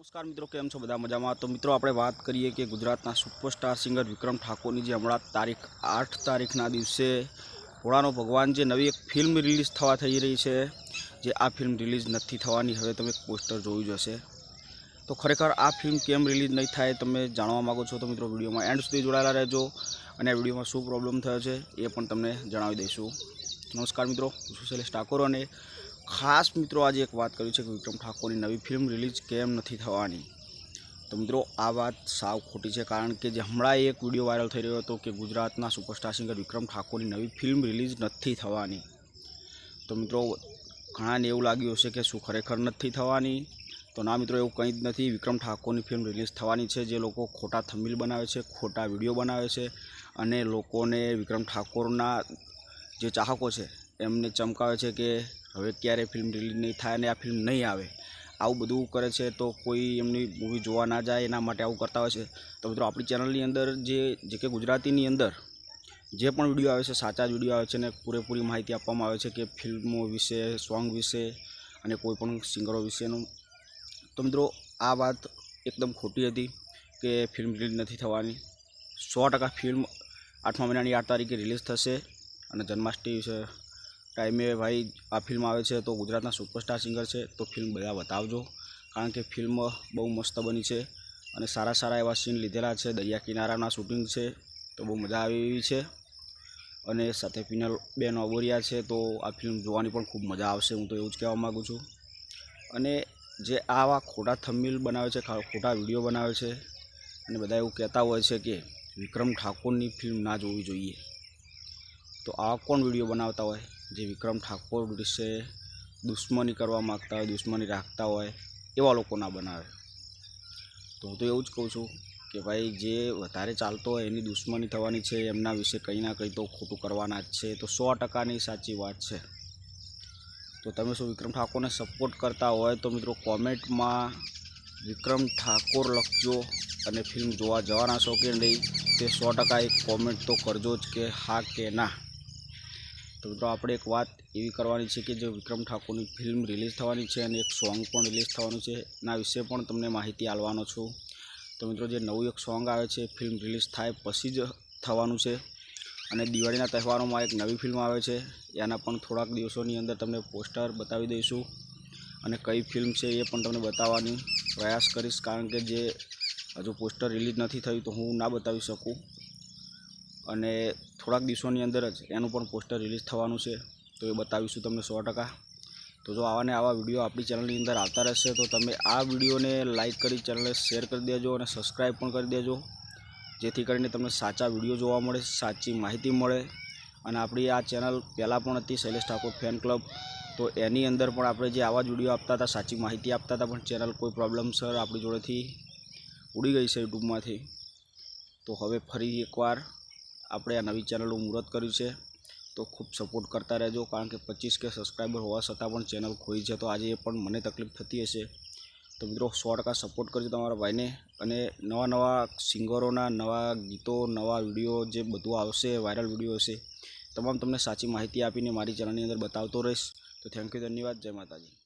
नमस्कार मित्रों, केम छो बधा मजामां। तो मित्रों आपणे बात करिए कि गुजरातना सुपरस्टार सिंगर विक्रम ठाकुरनी जे हमणां तारीख 8 तारीखना दिवसे भोळानो भगवान जे नवी एक फिल्म रिलीज थवा थई रही है, जे आ फिल्म रिलीज नहीं थवानी। हवे तमे पोस्टर जोयुं ज हशे। तो खरेखर आ फिल्म केम रिलीज नहीं थाय तमे जाणवा मांगो छो तो मित्रों विडियोमां एंड सुधी जोडाયેલા રહેજો અને આ વિડીયોમાં શું પ્રોબ્લેમ થયો છે એ પણ તમને જણાવી દઈશું। नमस्कार मित्रों, હું શૈલેષ ઠાકોર અને खास मित्रों आज एक बात करी है कि विक्रम ठाकुर की नवी फिल्म रिलीज केम नहीं थवानी। तो मित्रों आ बात साव खोटी है, कारण के जे हमणां एक विडियो वायरल थई रह्यो हतो कि गुजरातना सुपरस्टार सिंगर विक्रम ठाकुर की नवी फिल्म रिलीज नहीं थवानी। तो मित्रों घणाने एवुं लाग्युं हशे कि शुं खरेखर नहीं थवानी। तो ना मित्रों एवुं कंई ज नथी। विक्रम ठाकुर की फिल्म रिलीज थवानी छे। जे लोको खोटा थंबनेल बनावे छे, खोटा विडियो बनावे छे अने लोकोने विक्रम ठाकुरना जे चाहको छे एमने चमकावे छे कि हवे क्यारे फिल्म रिलीज नहीं थाय ने आ फिल्म नहीं आवे, आवुं बधुं करे छे तो कोई एमनी मूवी जोवा ना जाए एना माटे आवुं करता होय छे। तो मित्रों आपणी चेनलनी अंदर जे के गुजरातीनी अंदर जे पण विडियो आवे छे साचा ज विडियो आवे छे ने पूरेपूरी माहिती आपवामां आवे छे कि फिल्मों विषे, सॉन्ग विषे अने कोईपण सिंगरो विशेनुं। तो मित्रों आ बात एकदम खोटी हती कि फिल्म रिलीज नहीं थवानी। 100% फिल्म 8मા महीनानी 8 तारीखे रिलीज थशे अने जन्माष्टमी टाइमे भाई आ फिल्म आवे छे तो गुजरातना सुपरस्टार सिंगर है तो फिल्म बधा बतावजो, कारण के फिल्म बहु मस्त बनी है और सारा सारा एवा सीन लीधेला है। दरिया किनाराना शूटिंग है तो बहु मजा आवे एवी छे अने साथे पिनल बेन अगोरिया है तो आ फिल्म जोवानी पण खूब मजा आवशे। हूँ तो एवुं ज कहेवा मांगु छुं। अने जे आवा खोटा थंबनेल बनावे छे, खोटा विडियो बनावे छे अने बधा एवुं कहेता होय छे कि विक्रम ठाकुरनी फिल्म ना जोवी जोईए। तो आ कोण विडियो बनावता होय जे विक्रम ठाकुर विषे दुश्मनी करवा मांगता होय, दुश्मनी राखता होय, एवा लोको ना बनावे। तो हूँ तो एवुं ज कहूँ छूं कि भाई जे वधारे चालतो होय एनी दुश्मनी थवानी छे, एमना विषे कंई ना कंई तो खोटुं करवाना ज छे। तो 100% नी साची वात छे। तो तमे शुं विक्रम ठाकुर ने सपोर्ट करता होय तो मित्रों कॉमेंट में विक्रम ठाकुर लखजो अने फिल्म जोवा जवाना छो कि नहीं ते 100% एक कॉमेंट तो करजो ज कि हाँ के ना। तो मित्रों आपणे एक बात एवी करवानी छे कि जो विक्रम ठाकुर की फिल्म रिलीज थवानी छे अने एक सॉन्ग पण रिलीज थवानुं छे एना विषे पण तमने माहिती आपवानो छुं। तो मित्रों जे नवुं एक सॉन्ग आवे छे फिल्म रिलीज थाय पछी ज थवानुं छे अने दिवाळीना तहेवारोमां एक नवी फिल्म आवे छे एना पण थोड़ाक दिवसोनी अंदर तमने पोस्टर बतावी दईशुं अने कई फिल्म छे ए पण तमने बताववानी प्रयास करीश, कारण के जे हजू पोस्टर रिलीज नहीं थयुं तो हूँ ना बतावी शकूँ अने थोड़ाक दिवसोनी अंदर ज एनुं पण पोस्टर रिलीज थवानुं छे तो ये बतावीशुं तमने 100%। तो जो आवा ने आवा विडियो आपणी चेनलनी अंदर आवता रहेशे तो तमे आ विडियो ने लाइक करी चेनलने शेर कर देजो और सब्सक्राइब पण करी देजो, जेथी करीने तमने साचा विडियो जोवा मळे, साची माहिती मळे। अने आपणी आ चेनल पहेला पण हती शैलेष ठाकुर फेन क्लब, तो एनी अंदर पण आपणे जे आवा ज विडियो आपता हता, साची माहिती आपता हता, पण चेनल कोई प्रॉब्लमसर आपणी जोडेथी उड़ी गई छे यूट्यूबमांथी। तो हवे फरी एकवार આપણે આ નવી ચેનલનું મુહૂર્ત કર્યું છે તો ખૂબ સપોર્ટ કરતા રહેજો, કારણ કે 25K સબસ્ક્રાઈબર હોવા છતાં પણ ચેનલ ખોઈ છે તો આજે એ પણ મને તકલીફ થતી હશે। તો મિત્રો 100% સપોર્ટ કરજો તમારા ભાઈને અને નવા નવા સિંગરોના નવા ગીતો, નવા વિડીયો જે બધું આવશે, વાયરલ વિડીયો હશે, તમામ તમને સાચી માહિતી આપીને મારી ચેનલની અંદર બતાવતો રહીશ। તો થેન્ક યુ, ધન્યવાદ, જય માતાજી।